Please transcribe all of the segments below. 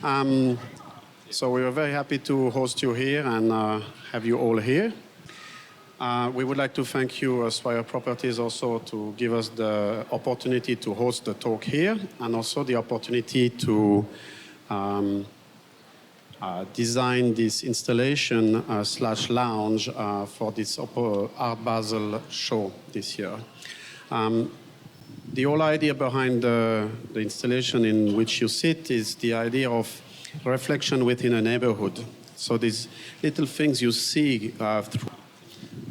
So we are very happy to host you here and have you all here. We would like to thank you, Swire Properties, also to give us the opportunity to host the talk here and also the opportunity to design this installation slash lounge for this Art Basel show this year. The whole idea behind the installation in which you sit is the idea of reflection within a neighborhood. So these little things you see through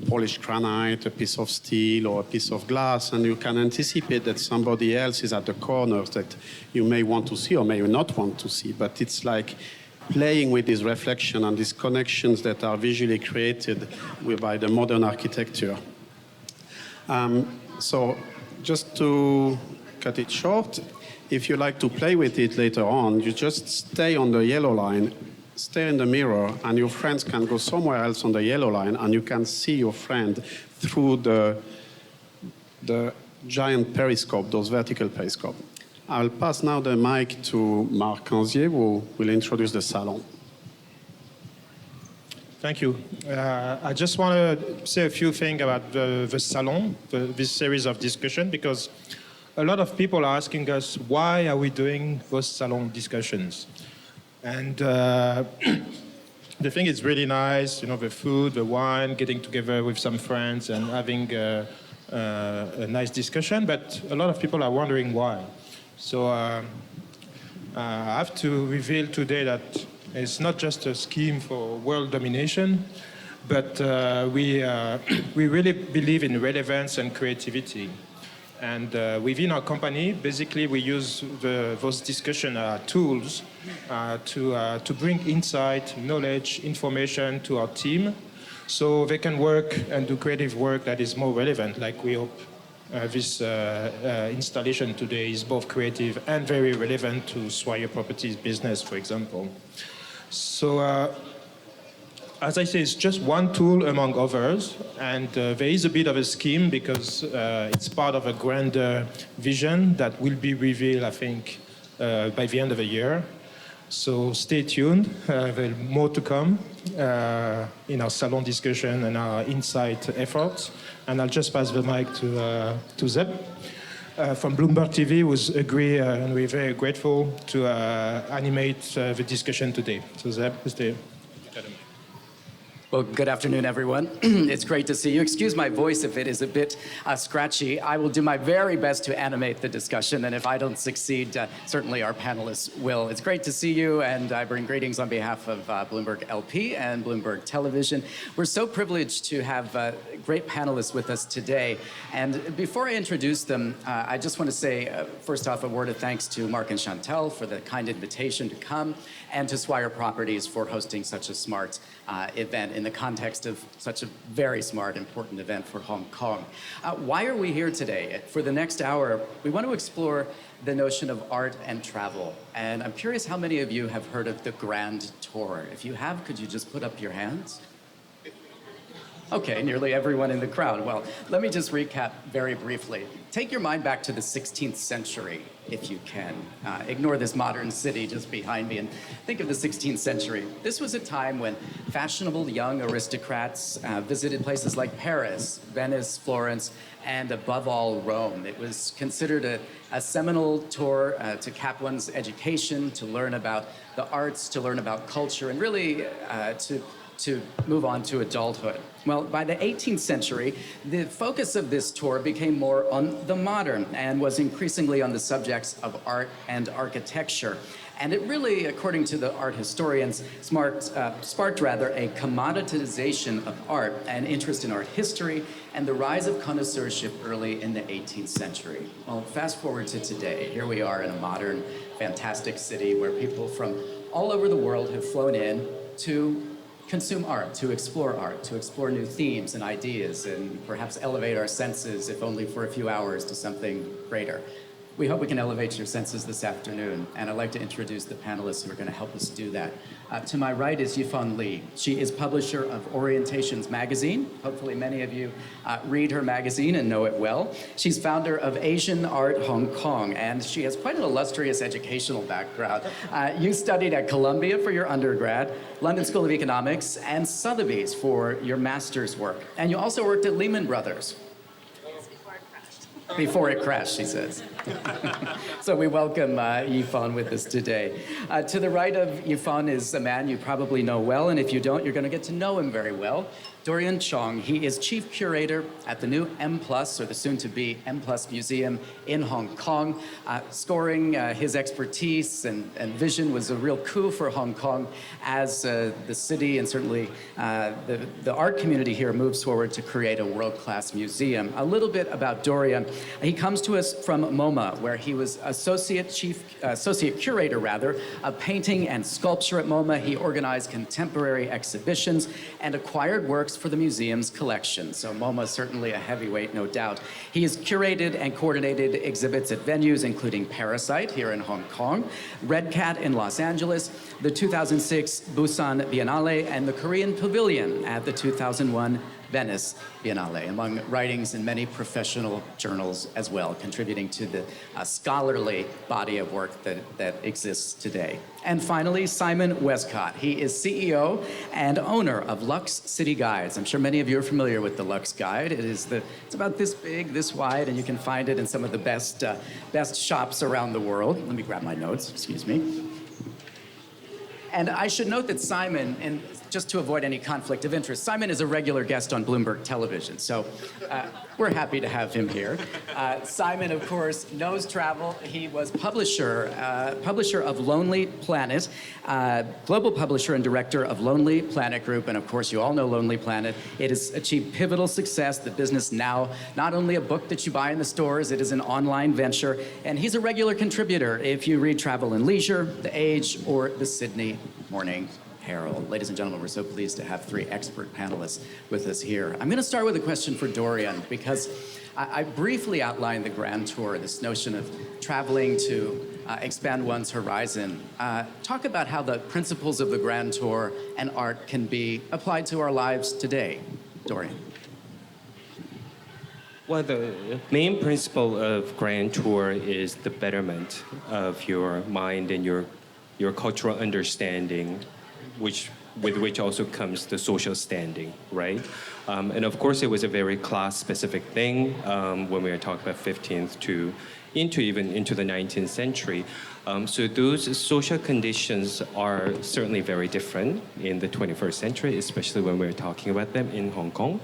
polished granite, a piece of steel or a piece of glass, and you can anticipate that somebody else is at the corners that you may want to see or may not want to see. But it's like playing with this reflection and these connections that are visually created by the modern architecture. So just to cut it short, if you like to play with it later on, you just stay on the yellow line, stare in the mirror, and your friends can go somewhere else on the yellow line, and you can see your friend through the giant periscope, those vertical periscope. I'll pass now the mic to Marc, who will introduce the Salon. Thank you. I just want to say a few things about the Salon, this series of discussion, because a lot of people are asking us, why are we doing those Salon discussions? And the thing is really nice, the food, the wine, getting together with some friends and having a nice discussion, but a lot of people are wondering why. So I have to reveal today that it's not just a scheme for world domination, but we really believe in relevance and creativity. And within our company, basically we use those discussion tools to bring insight, knowledge, information to our team so they can work and do creative work that is more relevant, like we hope this installation today is both creative and very relevant to Swire Properties business, for example. So, as I say, it's just one tool among others, and there is a bit of a scheme because it's part of a grander vision that will be revealed, I think, by the end of the year. So stay tuned, there's more to come in our Salon discussion and our insight efforts. And I'll just pass the mic to Zeb from Bloomberg TV, who's agreed, and we're very grateful to animate the discussion today. So Zeb, stay. Well, good afternoon, everyone. It's great to see you. Excuse my voice if it is a bit scratchy. I will do my very best to animate the discussion, and if I don't succeed, certainly our panelists will. It's great to see you, and I bring greetings on behalf of Bloomberg LP and Bloomberg Television. We're so privileged to have great panelists with us today. And before I introduce them, I just want to say, first off, a word of thanks to Marc and Chantal for the kind invitation to come, and to Swire Properties for hosting such a smart event in the context of such a very smart, important event for Hong Kong. Why are we here today? For the next hour, we want to explore the notion of art and travel. And I'm curious how many of you have heard of the Grand Tour. If you have, could you just put up your hands? Okay, nearly everyone in the crowd. Well, let me just recap very briefly. Take your mind back to the 16th century, if you can. Ignore this modern city just behind me and think of the 16th century. This was a time when fashionable young aristocrats visited places like Paris, Venice, Florence, and above all, Rome. It was considered a seminal tour to cap one's education, to learn about the arts, to learn about culture, and really to move on to adulthood. Well, by the 18th century, the focus of this tour became more on the modern and was increasingly on the subjects of art and architecture. And it really, according to the art historians, sparked a commoditization of art and interest in art history and the rise of connoisseurship early in the 18th century. Well, fast forward to today. Here we are in a modern, fantastic city where people from all over the world have flown in to consume art, to explore new themes and ideas, and perhaps elevate our senses, if only for a few hours, to something greater. We hope we can elevate your senses this afternoon, and I'd like to introduce the panelists who are going to help us do that. To my right is Yifawn Li. She is publisher of Orientations magazine. Hopefully many of you read her magazine and know it well. She's founder of Asian Art Hong Kong, and she has quite an illustrious educational background. You studied at Columbia for your undergrad, London School of Economics, and Sotheby's for your master's work. And you also worked at Lehman Brothers. Before it crashed, she says. So we welcome Yifawn with us today. To the right of Yifawn is a man you probably know well, and if you don't, you're going to get to know him very well. Doryun Chong. He is chief curator at the new M+, or the soon-to-be M+ Museum in Hong Kong. Scoring his expertise and vision was a real coup for Hong Kong as the city and certainly the art community here moves forward to create a world-class museum. A little bit about Doryun. He comes to us from MoMA, where he was associate curator of painting and sculpture at MoMA. He organized contemporary exhibitions and acquired works for the museum's collection. So MoMA is certainly a heavyweight, no doubt. He has curated and coordinated exhibits at venues including Parasite here in Hong Kong, Red Cat in Los Angeles, the 2006 Busan Biennale, and the Korean Pavilion at the 2001 Venice Biennale, among writings in many professional journals as well, contributing to the scholarly body of work that exists today. And finally, Simon Westcott. He is CEO and owner of LUXE City Guides. I'm sure many of you are familiar with the LUXE Guide. It's about this big, this wide, and you can find it in some of the best shops around the world. Let me grab my notes, excuse me. And I should note that Simon, and just to avoid any conflict of interest, Simon is a regular guest on Bloomberg television, so we're happy to have him here. Simon, of course, knows travel. He was publisher of Lonely Planet, global publisher and director of Lonely Planet Group, and of course, you all know Lonely Planet. It has achieved pivotal success. The business now, not only a book that you buy in the stores, it is an online venture, and he's a regular contributor if you read Travel and Leisure, The Age, or the Sydney Morning Herald. Ladies and gentlemen, we're so pleased to have three expert panelists with us here. I'm going to start with a question for Doryun, because I briefly outlined the Grand Tour, this notion of traveling to expand one's horizon. Talk about how the principles of the Grand Tour and art can be applied to our lives today. Doryun. Well, the main principle of Grand Tour is the betterment of your mind and your cultural understanding, with which also comes the social standing, right? And of course, it was a very class-specific thing when we were talking about 15th to into the 19th century. So those social conditions are certainly very different in the 21st century, especially when we're talking about them in Hong Kong.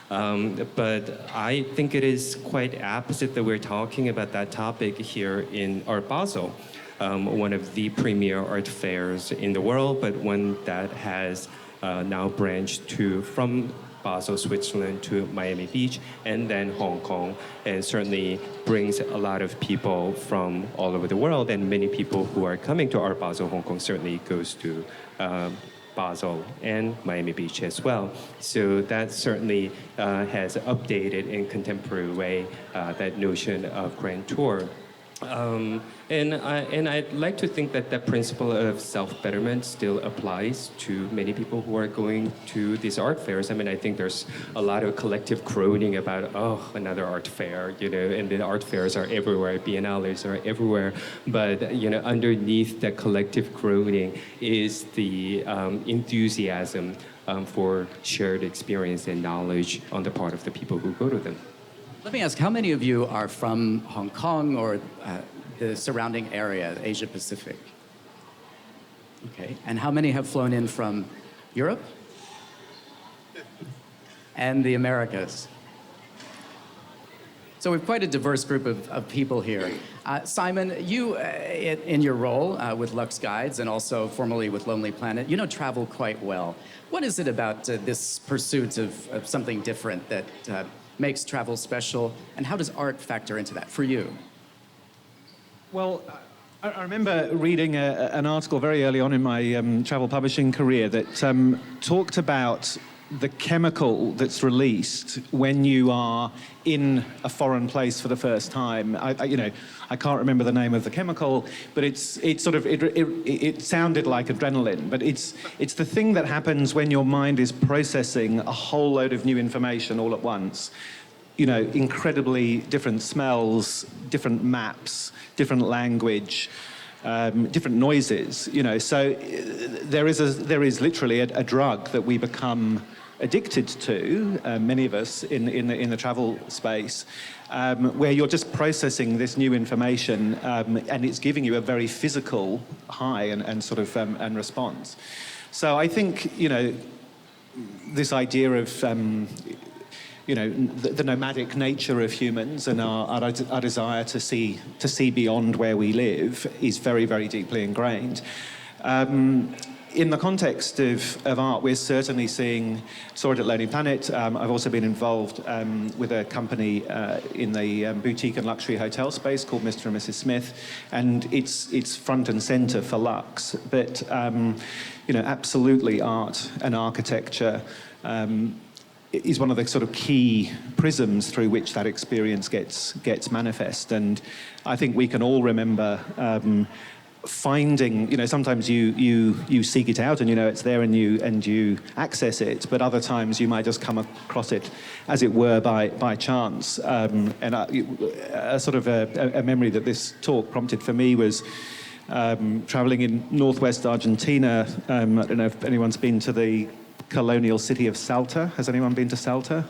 But I think it is quite opposite that we're talking about that topic here in Art Basel. One of the premier art fairs in the world, but one that has now branched from Basel, Switzerland to Miami Beach, and then Hong Kong, and certainly brings a lot of people from all over the world, and many people who are coming to Art Basel, Hong Kong certainly goes to Basel and Miami Beach as well. So that certainly has updated in contemporary way that notion of Grand Tour. And I'd like to think that that principle of self-betterment still applies to many people who are going to these art fairs. I mean, I think there's a lot of collective groaning about, oh, another art fair, and the art fairs are everywhere, biennales are everywhere. But, underneath that collective groaning is the enthusiasm for shared experience and knowledge on the part of the people who go to them. Let me ask, how many of you are from Hong Kong or the surrounding area, Asia Pacific? Okay, and how many have flown in from Europe? And the Americas? So we have quite a diverse group of people here. Simon, you, in your role with LUXE Guides and also formerly with Lonely Planet, you know travel quite well. What is it about this pursuit of something different that makes travel special, and how does art factor into that for you? Well, I remember reading an article very early on in my travel publishing career that talked about the chemical that's released when you are in a foreign place for the first time. I can't remember the name of the chemical, but it sounded like adrenaline. But it's the thing that happens when your mind is processing a whole load of new information all at once. Incredibly different smells, different maps, different language. Different noises, So there is literally a drug that we become addicted to, many of us in the travel space, where you're just processing this new information, and it's giving you a very physical high and sort of and response. So I think this idea of the nomadic nature of humans and our desire to see beyond where we live is very, very deeply ingrained. In the context of art, we're certainly saw it at Lonely Planet. I've also been involved with a company in the boutique and luxury hotel space called Mr. and Mrs. Smith, and it's front and center for LUXE. But absolutely, art and architecture is one of the sort of key prisms through which that experience gets manifest. And I think we can all remember finding, sometimes you seek it out and it's there and you access it, but other times you might just come across it, as it were, by chance. And a sort of a memory that this talk prompted for me was traveling in northwest Argentina. I don't know if anyone's been to the colonial city of Salta. Has anyone been to Salta?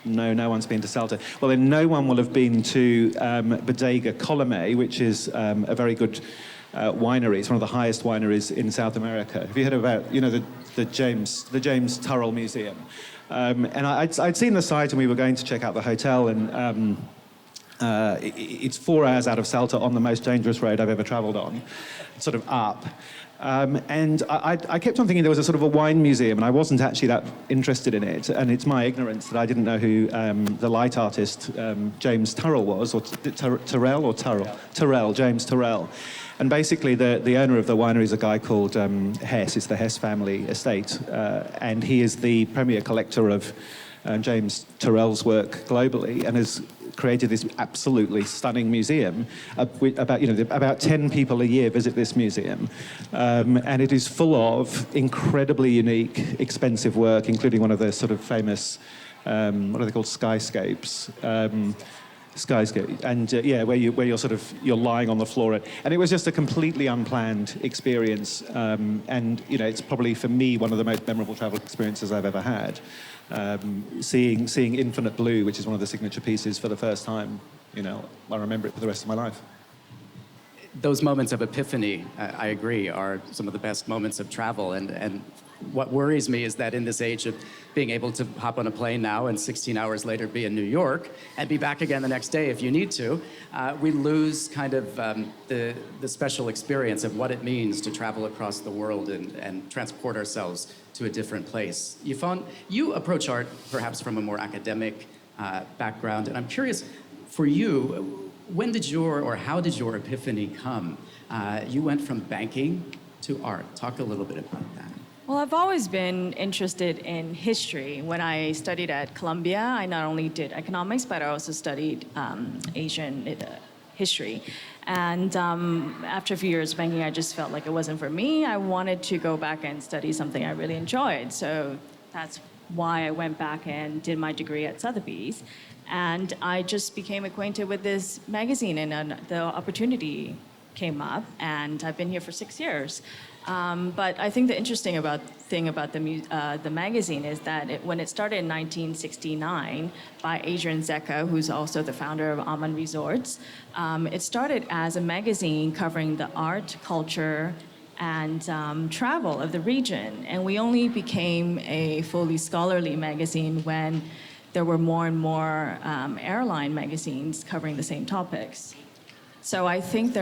No one's been to Salta. Well, then no one will have been to Bodega Colomé, which is a very good winery. It's one of the highest wineries in South America. Have you heard about, the James Turrell Museum? And I'd seen the site, and we were going to check out the hotel, and it's 4 hours out of Salta on the most dangerous road I've ever traveled on, sort of up. And I kept on thinking there was a sort of a wine museum, and I wasn't actually that interested in it. And it's my ignorance that I didn't know who the light artist James Turrell was, or Turrell or Turrell? Turrell, James Turrell. And basically the owner of the winery is a guy called Hess. It's the Hess family estate. And he is the premier collector of James Turrell's work globally, and has created this absolutely stunning museum. About 10 people a year visit this museum, and it is full of incredibly unique, expensive work, including one of the sort of famous, what are they called, skyscapes. Skyscape, and you're lying on the floor, and it was just a completely unplanned experience, and it's probably for me one of the most memorable travel experiences I've ever had. Seeing Infinite Blue, which is one of the signature pieces, for the first time, I remember it for the rest of my life. Those moments of epiphany, I agree, are some of the best moments of travel. And what worries me is that in this age of being able to hop on a plane now and 16 hours later be in New York and be back again the next day if you need to, we lose kind of the special experience of what it means to travel across the world and transport ourselves to a different place. Yifawn, you approach art perhaps from a more academic background, and I'm curious, for you, how did your epiphany come? You went from banking to art. Talk a little bit about that. Well, I've always been interested in history. When I studied at Columbia, I not only did economics, but I also studied Asian history. And after a few years of banking, I just felt like it wasn't for me. I wanted to go back and study something I really enjoyed. So that's why I went back and did my degree at Sotheby's. And I just became acquainted with this magazine, and the opportunity came up, and I've been here for 6 years. But I think the interesting thing about the magazine is that when it started in 1969 by Adrian Zecca, who's also the founder of Aman Resorts, it started as a magazine covering the art, culture, and travel of the region. And we only became a fully scholarly magazine when there were more and more airline magazines covering the same topics. So I think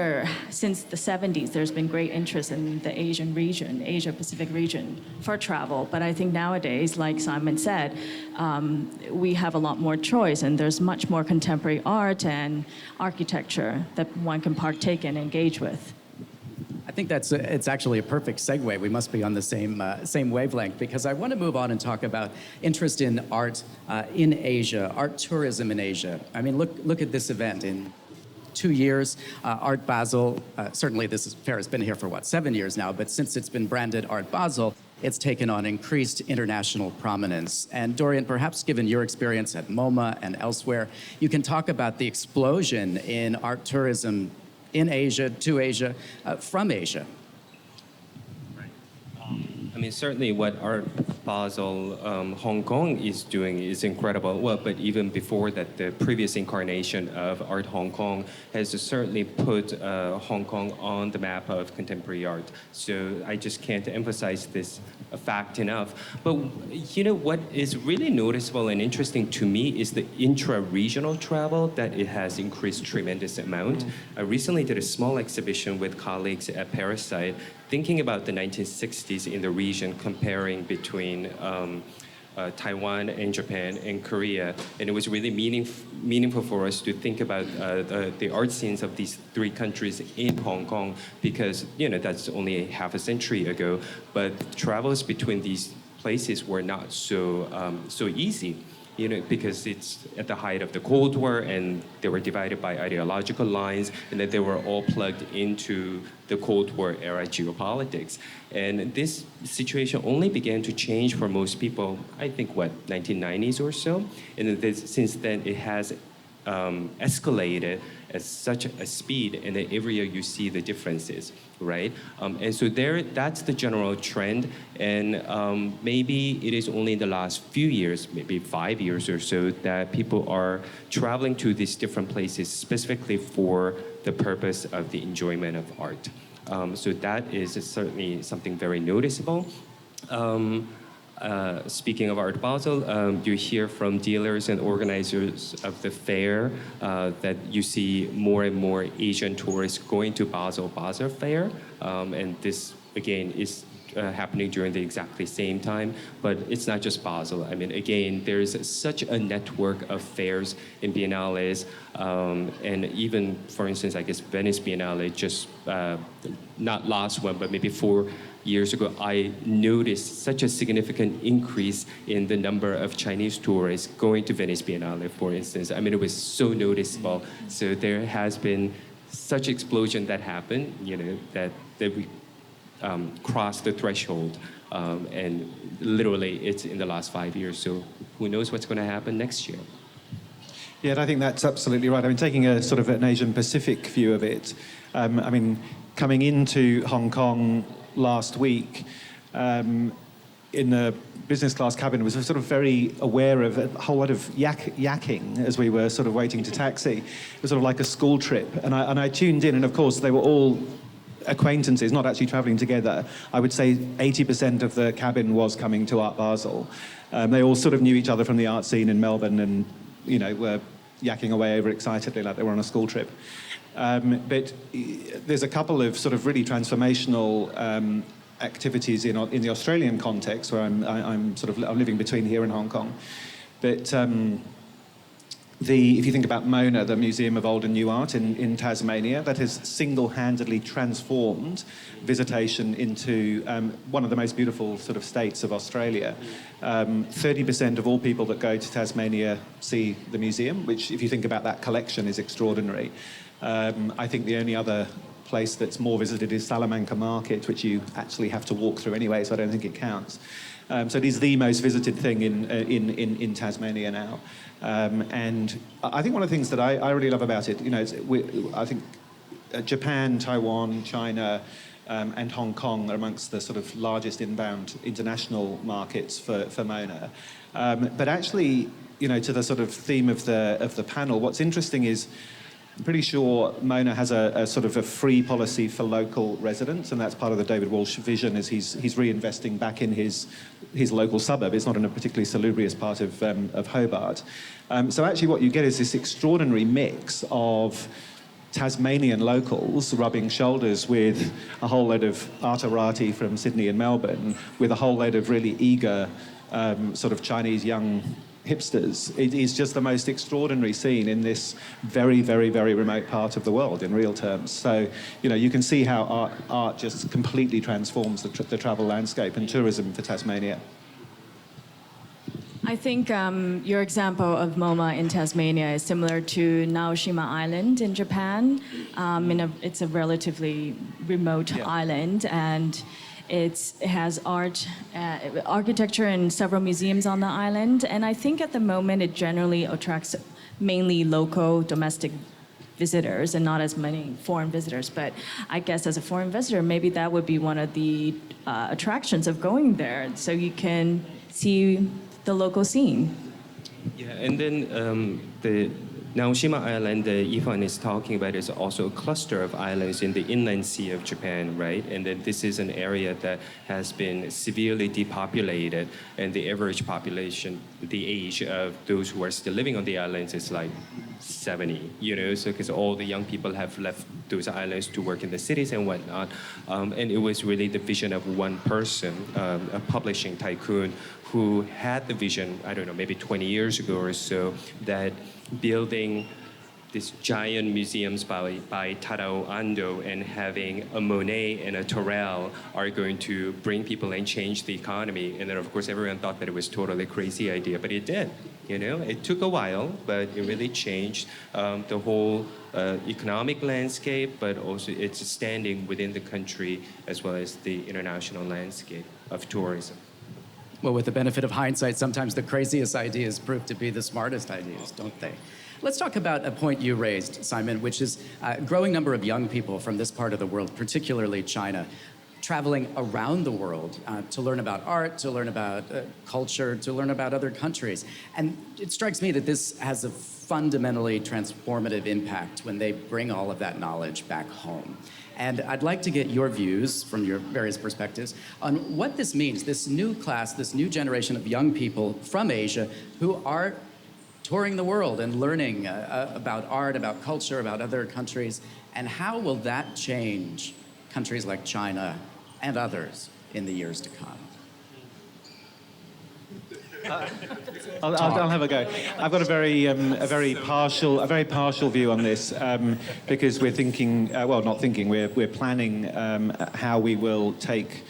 since the 70s, there's been great interest in the Asian region, Asia-Pacific region, for travel. But I think nowadays, like Simon said, we have a lot more choice, and there's much more contemporary art and architecture that one can partake in and engage with. I think it's actually a perfect segue. We must be on the same wavelength, because I want to move on and talk about interest in art in Asia, art tourism in Asia. I mean, look at this event. In 2 years, Art Basel, certainly this fair has been here for 7 years now, but since it's been branded Art Basel, it's taken on increased international prominence. And Doryun, perhaps given your experience at MoMA and elsewhere, you can talk about the explosion in art tourism in Asia, to Asia, from Asia. I mean, certainly what Art Basel Hong Kong is doing is incredible. Well, but even before that, the previous incarnation of Art Hong Kong has certainly put Hong Kong on the map of contemporary art. So I just can't emphasize this fact enough. But you know what is really noticeable and interesting to me is the intra-regional travel, that it has increased tremendous amount. I recently did a small exhibition with colleagues at Parasite, thinking about the 1960s in the region, comparing between Taiwan and Japan and Korea. And it was really meaningful for us to think about the art scenes of these three countries in Hong Kong, because, you know, that's only half a century ago. But travels between these places were not so easy. You know, because it's at the height of the Cold War, and they were divided by ideological lines, and that they were all plugged into the Cold War era geopolitics. And this situation only began to change for most people, I think, 1990s or so. And since then, it has escalated at such a speed, and then every year you see the differences, right? And so that's the general trend, and maybe it is only in the last few years, maybe 5 years or so, that people are traveling to these different places specifically for the purpose of the enjoyment of art. So that is certainly something very noticeable. Speaking of Art Basel, you hear from dealers and organizers of the fair that you see more and more Asian tourists going to Basel Fair. And this, again, is happening during the exactly same time. But it's not just Basel. I mean, again, there's such a network of fairs in biennales. And even, for instance, I guess Venice Biennale, just not last one, but maybe 4 years ago, I noticed such a significant increase in the number of Chinese tourists going to Venice Biennale, for instance. I mean, it was so noticeable. So there has been such explosion that happened, you know, that we crossed the threshold. And literally, it's in the last 5 years. So who knows what's going to happen next year? Yeah, I think that's absolutely right. I mean, taking a sort of an Asian Pacific view of it, I mean, coming into Hong Kong last week, in the business class cabin, was sort of very aware of a whole lot of yakking as we were sort of waiting to taxi. It was sort of like a school trip. And I tuned in, and of course, they were all acquaintances, not actually traveling together. I would say 80% of the cabin was coming to Art Basel. They all sort of knew each other from the art scene in Melbourne, and, you know, were yakking away overexcitedly like they were on a school trip. But there's a couple of sort of really transformational activities in the Australian context, where I'm living between here and Hong Kong. But if you think about Mona, the Museum of Old and New Art in Tasmania, that has single-handedly transformed visitation into one of the most beautiful sort of states of Australia. 30% of all people that go to Tasmania see the museum, which, if you think about that collection, is extraordinary. I think the only other place that's more visited is Salamanca Market, which you actually have to walk through anyway, so I don't think it counts. So it is the most visited thing in Tasmania now. And I think one of the things that I really love about it, you know, I think Japan, Taiwan, China, and Hong Kong are amongst the sort of largest inbound international markets for Mona. But actually, you know, to the sort of theme of the panel, what's interesting is, I'm pretty sure Mona has a sort of a free policy for local residents, and that's part of the David Walsh vision, is he's reinvesting back in his local suburb. It's not in a particularly salubrious part of Hobart. So actually what you get is this extraordinary mix of Tasmanian locals rubbing shoulders with a whole load of arterati from Sydney and Melbourne, with a whole load of really eager sort of Chinese young hipsters. It is just the most extraordinary scene in this very, very, very remote part of the world in real terms. So, you can see how art just completely transforms the travel landscape and tourism for Tasmania. I think your example of MoMA in Tasmania is similar to Naoshima Island in Japan. It's a relatively remote island, and it has architecture and several museums on the island. And I think at the moment it generally attracts mainly local, domestic visitors and not as many foreign visitors. But I guess as a foreign visitor, maybe that would be one of the attractions of going there, so you can see the local scene. Yeah, and then the Naoshima Island that Yifawn is talking about is also a cluster of islands in the inland sea of Japan, right? And then this is an area that has been severely depopulated, and the average population, the age of those who are still living on the islands is like 70, so because all the young people have left those islands to work in the cities and whatnot. And it was really the vision of one person, a publishing tycoon, who had the vision, I don't know, maybe 20 years ago or so, that building these giant museums by Tadao Ando and having a Monet and a Turrell are going to bring people and change the economy. And then, of course, everyone thought that it was totally a crazy idea, but it did. It took a while, but it really changed the whole economic landscape, but also its standing within the country as well as the international landscape of tourism. Well, with the benefit of hindsight, sometimes the craziest ideas prove to be the smartest ideas, don't they? Let's talk about a point you raised, Simon, which is a growing number of young people from this part of the world, particularly China, traveling around the world to learn about art, to learn about culture, to learn about other countries. And it strikes me that this has a fundamentally transformative impact when they bring all of that knowledge back home. And I'd like to get your views from your various perspectives on what this means, this new class, this new generation of young people from Asia who are touring the world and learning about art, about culture, about other countries, and how will that change countries like China and others in the years to come? I'll have a go. I've got a very partial view on this because we're thinking, we're planning how we will take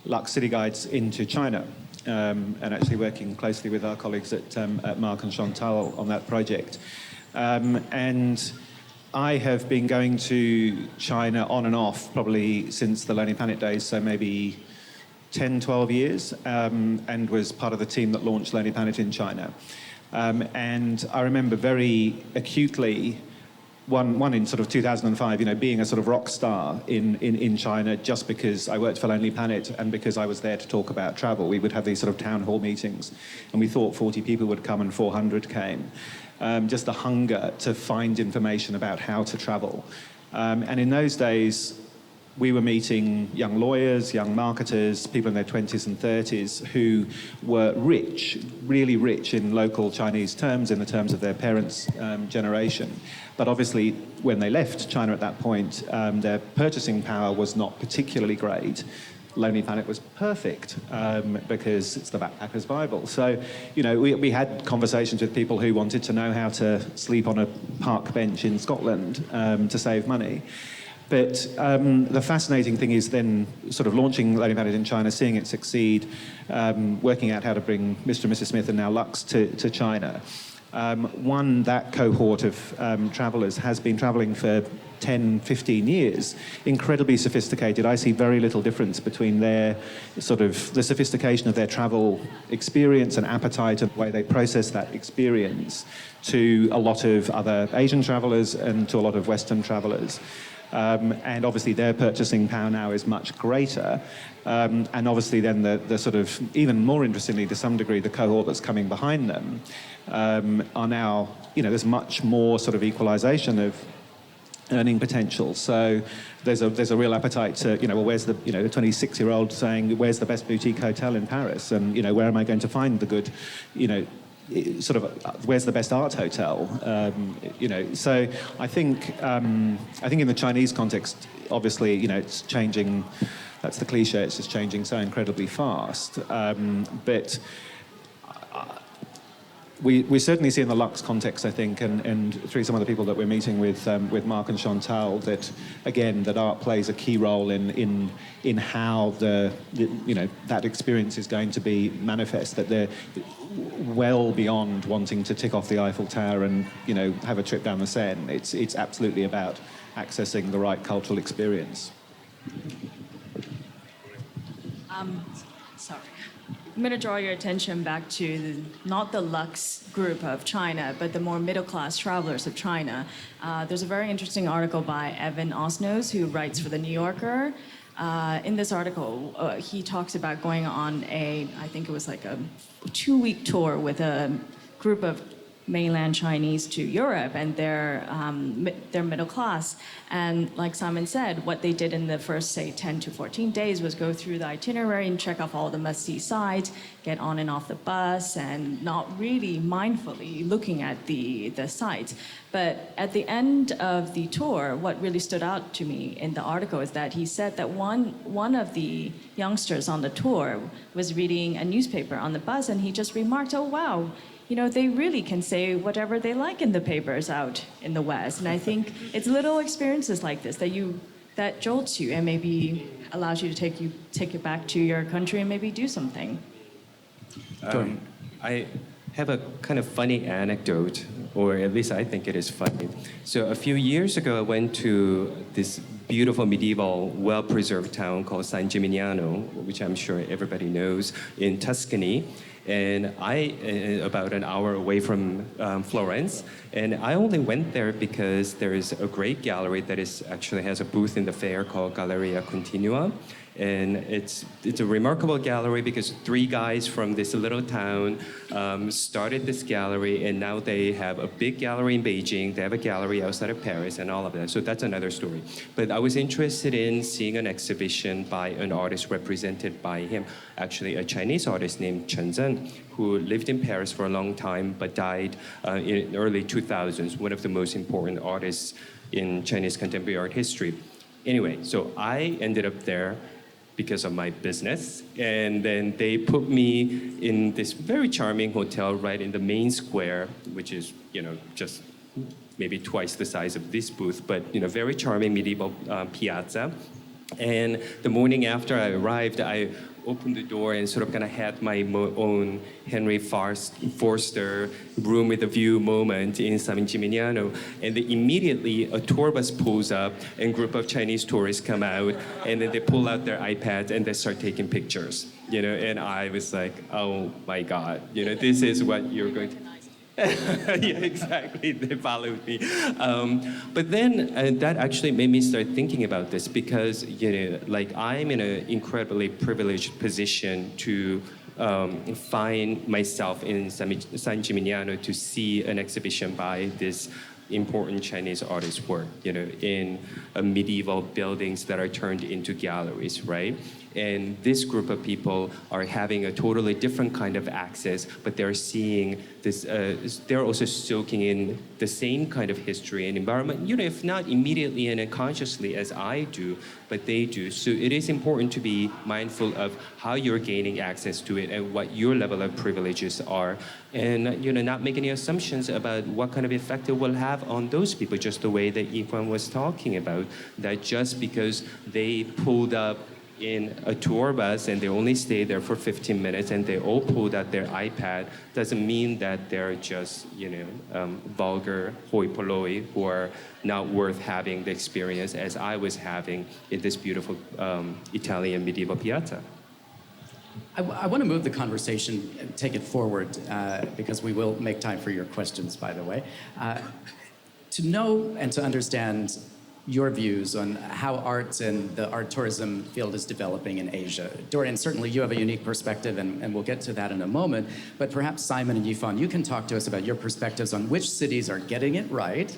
LUXE City Guides into China, and actually working closely with our colleagues at Marc and Chantal on that project. And I have been going to China on and off probably since the Lonely Planet days, so maybe 10, 12 years, and was part of the team that launched Lonely Planet in China. And I remember very acutely one in sort of 2005, being a sort of rock star in China just because I worked for Lonely Planet and because I was there to talk about travel. We would have these sort of town hall meetings, and we thought 40 people would come and 400 came. Just the hunger to find information about how to travel. And in those days, we were meeting young lawyers, young marketers, people in their 20s and 30s who were rich, really rich in local Chinese terms, in the terms of their parents' generation. But obviously, when they left China at that point, their purchasing power was not particularly great. Lonely Planet was perfect because it's the backpacker's Bible. So, we had conversations with people who wanted to know how to sleep on a park bench in Scotland to save money. But the fascinating thing is then sort of launching Lonely Planet in China, seeing it succeed, working out how to bring Mr. and Mrs. Smith and now LUXE to China. That cohort of travellers has been travelling for 10, 15 years, incredibly sophisticated. I see very little difference between their the sophistication of their travel experience and appetite and the way they process that experience to a lot of other Asian travellers and to a lot of Western travellers. And obviously their purchasing power now is much greater. And obviously then the sort of, even more interestingly to some degree, the cohort that's coming behind them are now, there's much more sort of equalization of earning potential. So there's a real appetite to, where's the 26-year-old saying, where's the best boutique hotel in Paris? And, where am I going to find the good, where's the best art hotel? So I think in the Chinese context, obviously, it's changing. That's the cliche. It's just changing so incredibly fast. But we certainly see in the LUXE context, I think, and through some of the people that we're meeting with Marc and Chantal, that again that art plays a key role in how that experience is going to be manifest. That they're well beyond wanting to tick off the Eiffel Tower and have a trip down the Seine. It's absolutely about accessing the right cultural experience. Sorry. I'm going to draw your attention back to not the LUXE group of China, but the more middle-class travelers of China. There's a very interesting article by Evan Osnos, who writes for The New Yorker. In this article, he talks about going on I think it was like a 2-week tour with a group of mainland Chinese to Europe, and they're middle class. And like Simon said, what they did in the first, say, 10 to 14 days was go through the itinerary and check off all the must-see sites, get on and off the bus, and not really mindfully looking at the sites. But at the end of the tour, what really stood out to me in the article is that he said that one of the youngsters on the tour was reading a newspaper on the bus, and he just remarked, "Oh, wow, they really can say whatever they like in the papers out in the West." And I think it's little experiences like this that jolts you and maybe allows you to take it back to your country and maybe do something. I have a kind of funny anecdote, or at least I think it is funny. So a few years ago, I went to this beautiful medieval, well-preserved town called San Gimignano, which I'm sure everybody knows, in Tuscany. And about an hour away from Florence. And I only went there because there is a great gallery that actually has a booth in the fair called Galleria Continua. And it's a remarkable gallery because 3 guys from this little town started this gallery, and now they have a big gallery in Beijing. They have a gallery outside of Paris and all of that. So that's another story. But I was interested in seeing an exhibition by an artist represented by him, actually a Chinese artist named Chen Zhen, who lived in Paris for a long time but died in early 2000s, one of the most important artists in Chinese contemporary art history. Anyway, so I ended up there because of my business. And then they put me in this very charming hotel right in the main square, which is, just maybe twice the size of this booth, but, very charming medieval piazza. And the morning after I arrived, I opened the door and sort of kind of had my own Henry Forster room with a view moment in San Gimignano. And then immediately a tour bus pulls up and a group of Chinese tourists come out, and then they pull out their iPads and they start taking pictures. And I was like, oh my God, this is what you're going to... Yeah, exactly. They followed me. But then that actually made me start thinking about this because, I'm in an incredibly privileged position to find myself in San Gimignano to see an exhibition by this important Chinese artist's work, in medieval buildings that are turned into galleries, right? And this group of people are having a totally different kind of access, but they're seeing this, they're also soaking in the same kind of history and environment, if not immediately and unconsciously as I do, but they do. So it is important to be mindful of how you're gaining access to it and what your level of privileges are, and not make any assumptions about what kind of effect it will have on those people, just the way that Yifawn was talking about, that just because they pulled up in a tour bus and they only stayed there for 15 minutes and they all pulled out their iPad doesn't mean that they're just, vulgar hoi polloi who are not worth having the experience as I was having in this beautiful Italian medieval piazza. I want to move the conversation and take it forward because we will make time for your questions, by the way. To know and to understand your views on how art and the art tourism field is developing in Asia. Doryun, certainly you have a unique perspective, and we'll get to that in a moment, but perhaps Simon and Yifawn, you can talk to us about your perspectives on which cities are getting it right,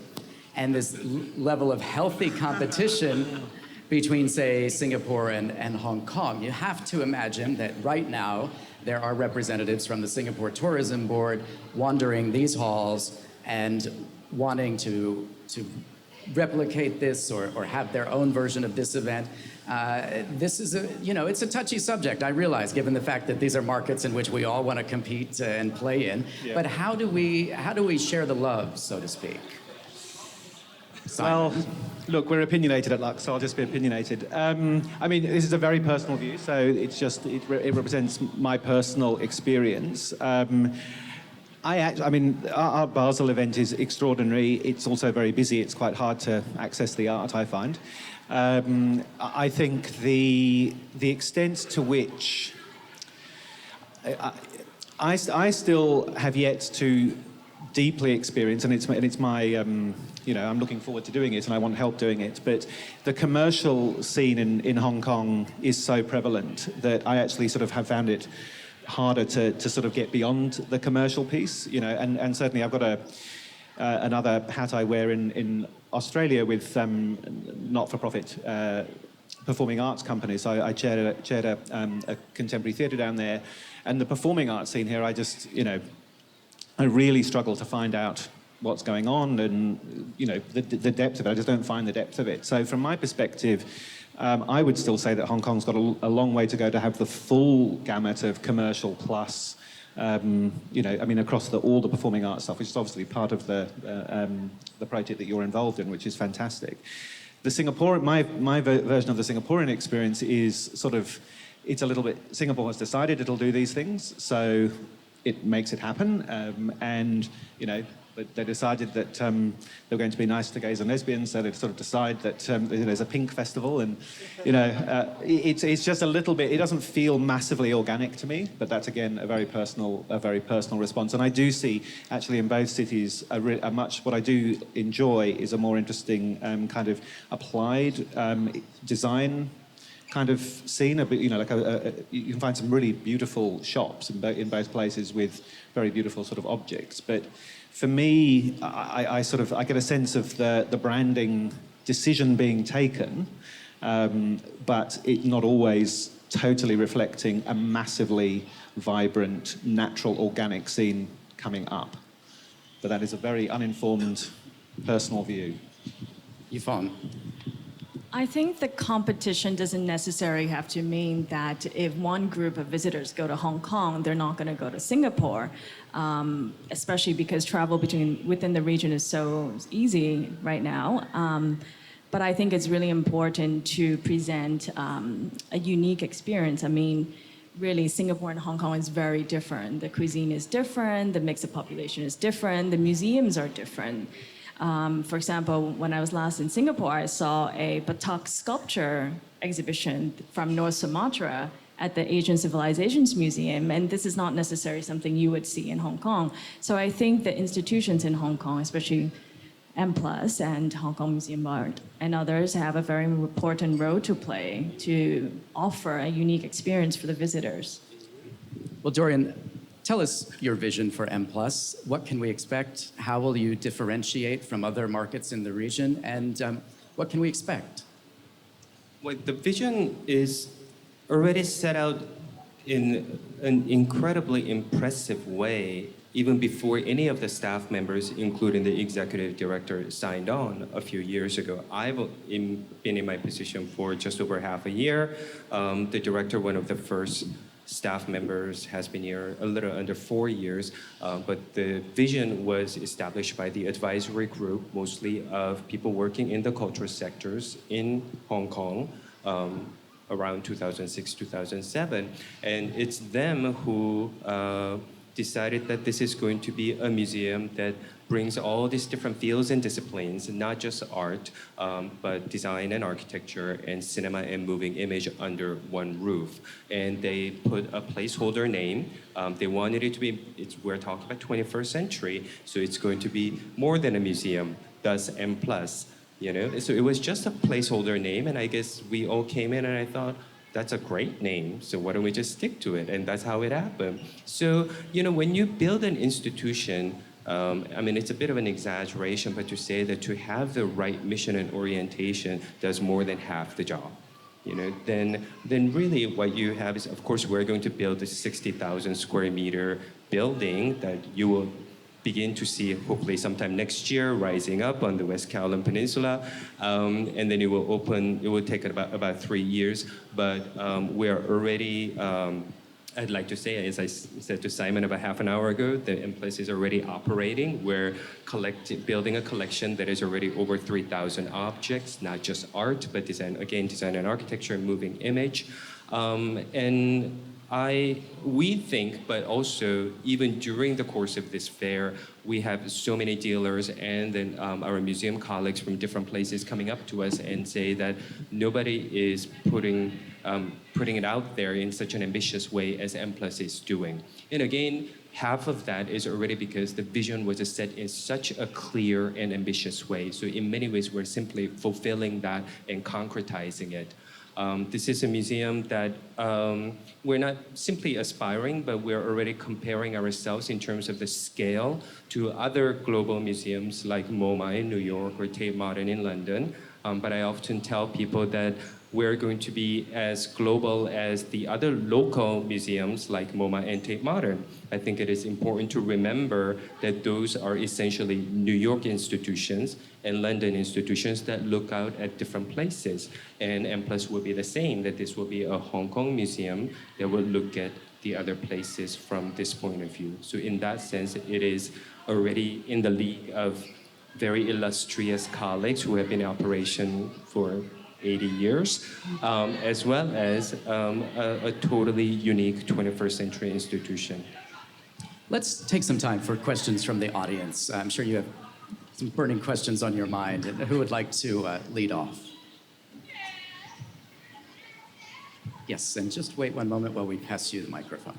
and this level of healthy competition between, say, Singapore and Hong Kong. You have to imagine that right now, there are representatives from the Singapore Tourism Board wandering these halls and wanting to replicate this or have their own version of this event. This is it's a touchy subject, I realize, given the fact that these are markets in which we all want to compete and play in. Yeah. But how do we share the love, so to speak? Well, look, we're opinionated at LUXE, so I'll just be opinionated. I mean, this is a very personal view, so it represents my personal experience. Our Basel event is extraordinary. It's also very busy. It's quite hard to access the art, I find. I think the extent to which I still have yet to deeply experience, and it's my I'm looking forward to doing it, and I want help doing it. But the commercial scene in Hong Kong is so prevalent that I actually sort of have found it harder to sort of get beyond the commercial piece, and certainly I've got another hat I wear in Australia with not-for-profit performing arts companies. So I chaired a contemporary theatre down there, and the performing arts scene here, I really struggle to find out what's going on and the depth of it. I just don't find the depth of it. So from my perspective, I would still say that Hong Kong's got a long way to go to have the full gamut of commercial plus, across all the performing arts stuff, which is obviously part of the project that you're involved in, which is fantastic. My version of the Singaporean experience is it's a little bit, Singapore has decided it'll do these things, so it makes it happen, but they decided that they were going to be nice to gays and lesbians, so they sort of decide that there's a pink festival, and it's just a little bit. It doesn't feel massively organic to me, but that's again a very personal response. And I do see actually in both cities what I do enjoy is a more interesting kind of applied design kind of scene. You can find some really beautiful shops in both places with very beautiful sort of objects, but for me, I get a sense of the branding decision being taken, but it not always totally reflecting a massively vibrant, natural, organic scene coming up. But that is a very uninformed, personal view. Yifawn. I think the competition doesn't necessarily have to mean that if one group of visitors go to Hong Kong, they're not going to go to Singapore, especially because travel within the region is so easy right now. But I think it's really important to present a unique experience. I mean, really, Singapore and Hong Kong is very different. The cuisine is different, the mix of population is different, the museums are different. For example, when I was last in Singapore, I saw a Batak sculpture exhibition from North Sumatra at the Asian Civilizations Museum, and this is not necessarily something you would see in Hong Kong. So I think the institutions in Hong Kong, especially M+ and Hong Kong Museum of Art and others, have a very important role to play to offer a unique experience for the visitors. Well, Doryun, tell us your vision for M+. What can we expect? How will you differentiate from other markets in the region? And what can we expect? Well, the vision is already set out in an incredibly impressive way, even before any of the staff members, including the executive director, signed on a few years ago. I've been in my position for just over half a year. The director, one of the first staff members, has been here a little under 4 years, but the vision was established by the advisory group, mostly of people working in the cultural sectors in Hong Kong, around 2006, 2007. And it's them who decided that this is going to be a museum that brings all these different fields and disciplines, not just art, but design and architecture and cinema and moving image under one roof. And they put a placeholder name. They wanted it to be, we're talking about 21st century, so it's going to be more than a museum, thus M+. So it was just a placeholder name, and I guess we all came in and I thought, that's a great name, so why don't we just stick to it? And that's how it happened. So, when you build an institution, it's a bit of an exaggeration, but to say that to have the right mission and orientation does more than half the job. Then really what you have is, of course, we're going to build a 60,000 square meter building that you will begin to see, hopefully sometime next year, rising up on the West Kowloon Peninsula. And then it will take about 3 years. But we are already, I'd like to say, as I said to Simon about half an hour ago, the M+ is already operating. We're building a collection that is already over 3,000 objects, not just art, but design and architecture, moving image. We think, but also even during the course of this fair, we have so many dealers and then our museum colleagues from different places coming up to us and say that nobody is putting it out there in such an ambitious way as M+ is doing. And again, half of that is already because the vision was set in such a clear and ambitious way. So in many ways, we're simply fulfilling that and concretizing it. This is a museum that we're not simply aspiring, but we're already comparing ourselves in terms of the scale to other global museums like MoMA in New York or Tate Modern in London. But I often tell people that we're going to be as global as the other local museums like MoMA and Tate Modern. I think it is important to remember that those are essentially New York institutions and London institutions that look out at different places. And M+ will be the same, that this will be a Hong Kong museum that will look at the other places from this point of view. So in that sense, it is already in the league of very illustrious colleagues who have been in operation for 80 years, as well as a totally unique 21st century institution. Let's take some time for questions from the audience. I'm sure you have some burning questions on your mind. Who would like to lead off? Yes, and just wait one moment while we pass you the microphone.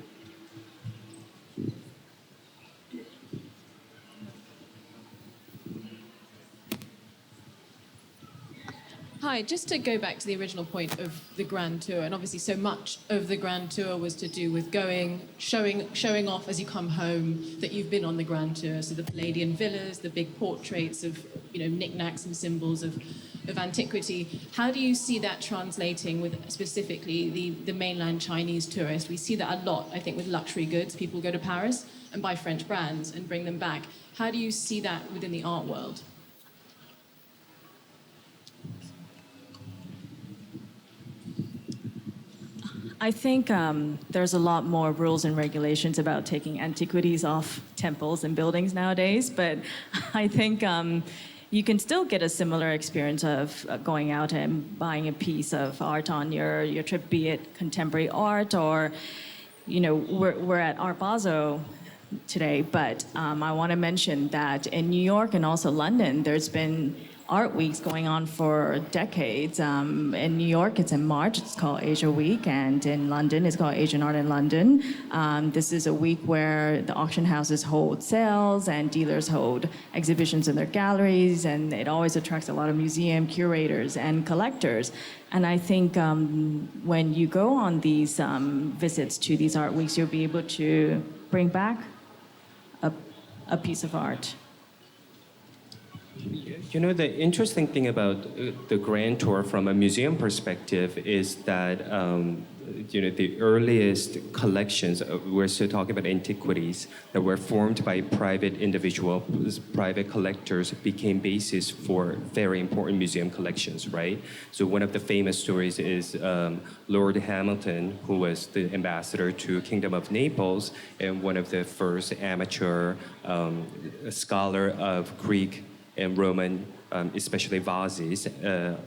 Hi, just to go back to the original point of the Grand Tour, and obviously so much of the Grand Tour was to do with showing off as you come home that you've been on the Grand Tour. So the Palladian villas, the big portraits of knickknacks and symbols of antiquity. How do you see that translating with specifically the mainland Chinese tourist? We see that a lot, I think, with luxury goods. People go to Paris and buy French brands and bring them back. How do you see that within the art world? I think there's a lot more rules and regulations about taking antiquities off temples and buildings nowadays, but I think you can still get a similar experience of going out and buying a piece of art on your trip, be it contemporary art or, we're at Art Basel today, but I want to mention that in New York and also London, there's been art weeks going on for decades. In New York, it's in March. It's called Asia Week, and in London, it's called Asian Art in London. This is a week where the auction houses hold sales and dealers hold exhibitions in their galleries, and it always attracts a lot of museum curators and collectors. And I think when you go on these visits to these art weeks, you'll be able to bring back a piece of art. The interesting thing about the Grand Tour from a museum perspective is that, the earliest collections, we're still talking about antiquities, that were formed by private individuals, private collectors, became basis for very important museum collections, right? So one of the famous stories is Lord Hamilton, who was the ambassador to Kingdom of Naples and one of the first amateur scholar of Greek and Roman, especially vases,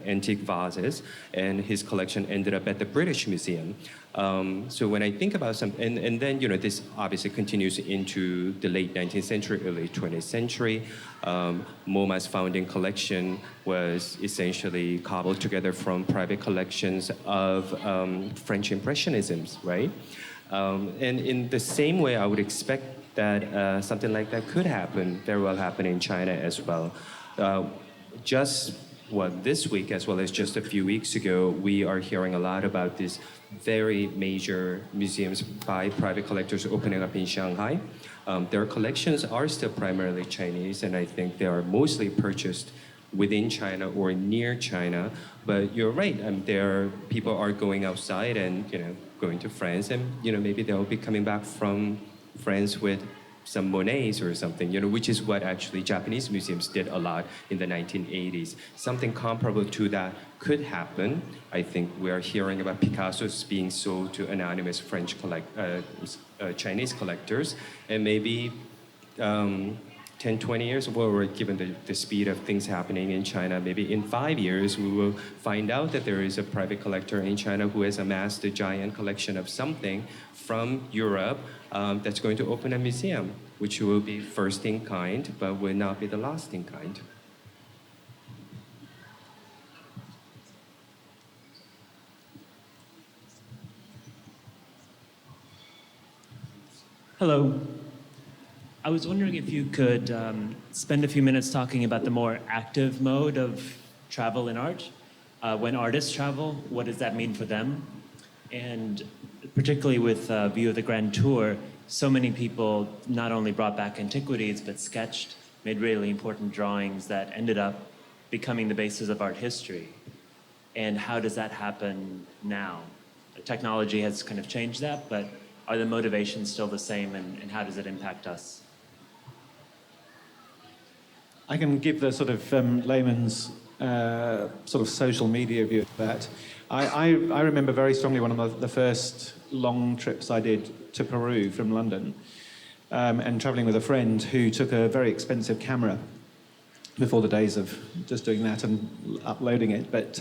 antique vases, and his collection ended up at the British Museum. So when I think about and then this obviously continues into the late 19th century, early 20th century. MoMA's founding collection was essentially cobbled together from private collections of French Impressionisms, right? And in the same way, I would expect that something like that could very well happen in China as well. This week, as well as just a few weeks ago, we are hearing a lot about these very major museums by private collectors opening up in Shanghai. Their collections are still primarily Chinese, and I think they are mostly purchased within China or near China. But you're right, people are going outside and going to France, and maybe they'll be coming back from France with some Monets or something, which is what actually Japanese museums did a lot in the 1980s. Something comparable to that could happen. I think we are hearing about Picasso's being sold to anonymous Chinese collectors, and maybe 10, 20 years, well, given the speed of things happening in China, maybe in 5 years, we will find out that there is a private collector in China who has amassed a giant collection of something from Europe that's going to open a museum, which will be first in kind, but will not be the last in kind. Hello. I was wondering if you could spend a few minutes talking about the more active mode of travel in art. When artists travel, what does that mean for them? And particularly with view of the Grand Tour, so many people not only brought back antiquities, but sketched, made really important drawings that ended up becoming the basis of art history. And how does that happen now? Technology has kind of changed that, but are the motivations still the same, and how does it impact us? I can give the sort of layman's sort of social media view of that. I remember very strongly one of the first long trips I did to Peru from London, and travelling with a friend who took a very expensive camera before the days of just doing that and uploading it. But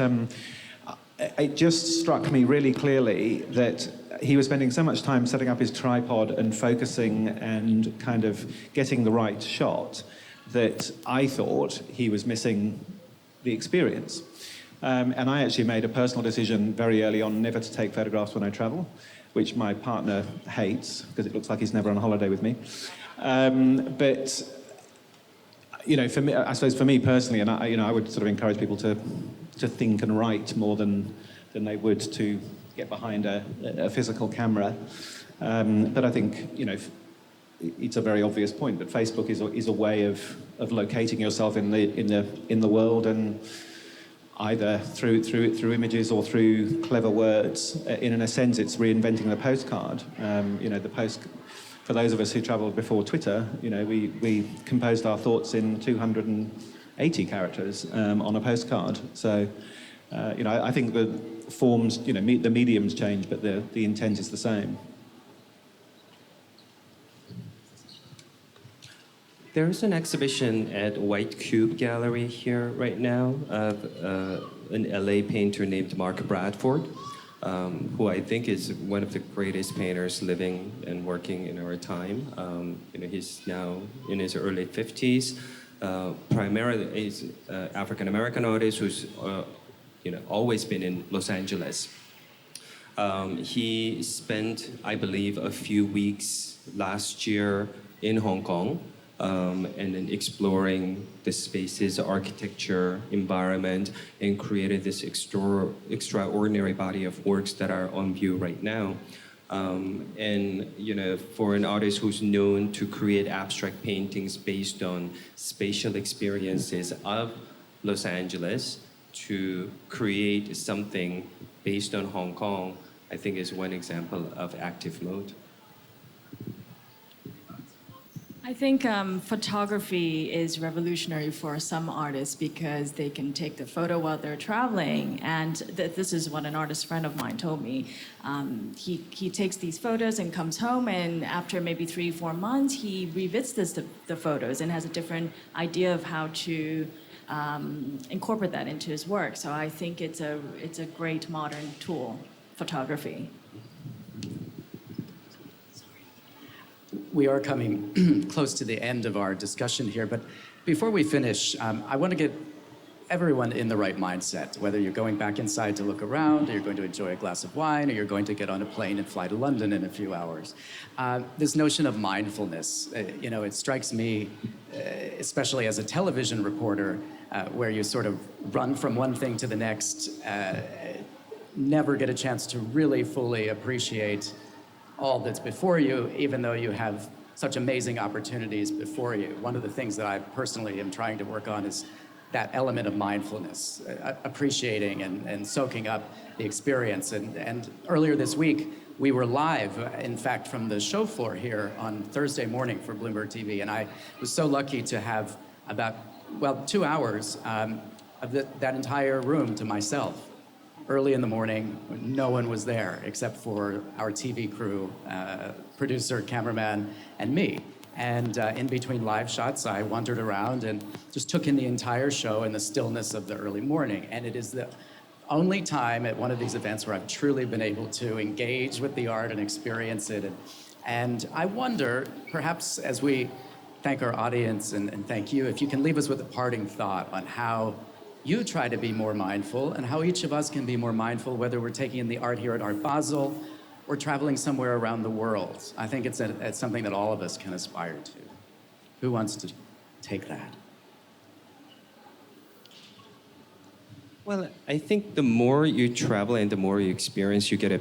it just struck me really clearly that he was spending so much time setting up his tripod and focusing and kind of getting the right shot that I thought he was missing the experience. And I actually made a personal decision very early on never to take photographs when I travel, which my partner hates because it looks like he's never on holiday with me. But for me, I suppose for me personally, and I would sort of encourage people to think and write more than they would to get behind a physical camera. But I think it's a very obvious point. But Facebook is a way of locating yourself in the world, and either through images or through clever words. In a sense, it's reinventing the postcard. The post. For those of us who travelled before Twitter, we composed our thoughts in 280 characters on a postcard. So, I think the forms, the mediums change, but the intent is the same. There's an exhibition at White Cube Gallery here right now of an LA painter named Marc Bradford, who I think is one of the greatest painters living and working in our time. He's now in his early 50s. Primarily, he's an African-American artist who's always been in Los Angeles. He spent, I believe, a few weeks last year in Hong Kong, and then exploring the spaces, architecture, environment, and created this extraordinary body of works that are on view right now. For an artist who's known to create abstract paintings based on spatial experiences of Los Angeles, to create something based on Hong Kong, I think is one example of active mode. I think photography is revolutionary for some artists because they can take the photo while they're traveling. And this is what an artist friend of mine told me. He takes these photos and comes home, and after maybe 3-4 months, he revisits the photos and has a different idea of how to incorporate that into his work. So I think it's a great modern tool, photography. We are coming close to the end of our discussion here, but before we finish, I want to get everyone in the right mindset, whether you're going back inside to look around, or you're going to enjoy a glass of wine, or you're going to get on a plane and fly to London in a few hours. This notion of mindfulness, it strikes me, especially as a television reporter, where you sort of run from one thing to the next, never get a chance to really fully appreciate all that's before you, even though you have such amazing opportunities before you. One of the things that I personally am trying to work on is that element of mindfulness, appreciating and soaking up the experience. And earlier this week, we were live, in fact, from the show floor here on Thursday morning for Bloomberg TV, and I was so lucky to have about, 2 hours of that entire room to myself. Early in the morning, no one was there except for our TV crew, producer, cameraman, and me. And in between live shots, I wandered around and just took in the entire show in the stillness of the early morning. And it is the only time at one of these events where I've truly been able to engage with the art and experience it. And I wonder, perhaps as we thank our audience and thank you, if you can leave us with a parting thought on how you try to be more mindful and how each of us can be more mindful, whether we're taking in the art here at Art Basel or traveling somewhere around the world. I think it's something that all of us can aspire to. Who wants to take that? Well, I think the more you travel and the more you experience, you get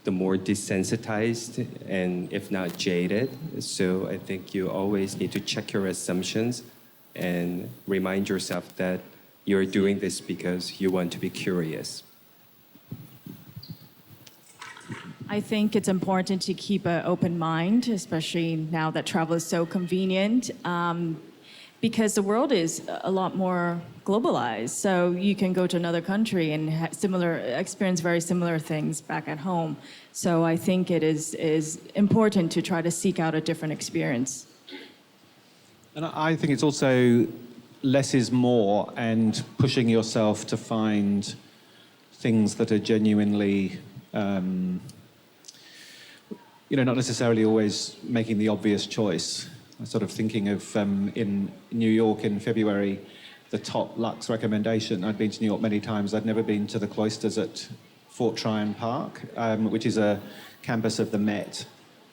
the more desensitized and if not jaded. So I think you always need to check your assumptions and remind yourself that you're doing this because you want to be curious. I think it's important to keep an open mind, especially now that travel is so convenient, because the world is a lot more globalized. So you can go to another country and experience very similar things back at home. So I think it is important to try to seek out a different experience. And I think it's also less is more, and pushing yourself to find things that are genuinely, not necessarily always making the obvious choice. I'm sort of thinking of in New York in February, the top LUXE recommendation. I'd been to New York many times. I'd never been to the cloisters at Fort Tryon Park, which is a campus of the Met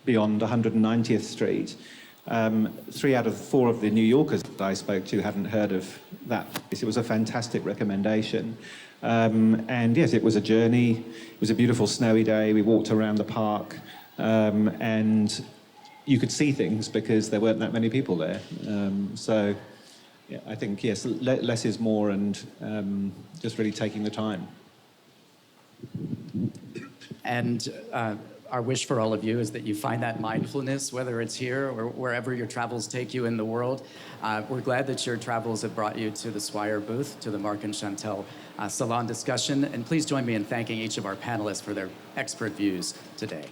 beyond 190th Street. 3 out of 4 of the New Yorkers that I spoke to hadn't heard of that place. It was a fantastic recommendation. And yes, it was a journey. It was a beautiful snowy day. We walked around the park, and you could see things because there weren't that many people there. So yeah, I think, yes, less is more, and just really taking the time. And our wish for all of you is that you find that mindfulness, whether it's here or wherever your travels take you in the world. We're glad that your travels have brought you to the Swire booth, to the Marc and Chantal Salon discussion. And please join me in thanking each of our panelists for their expert views today.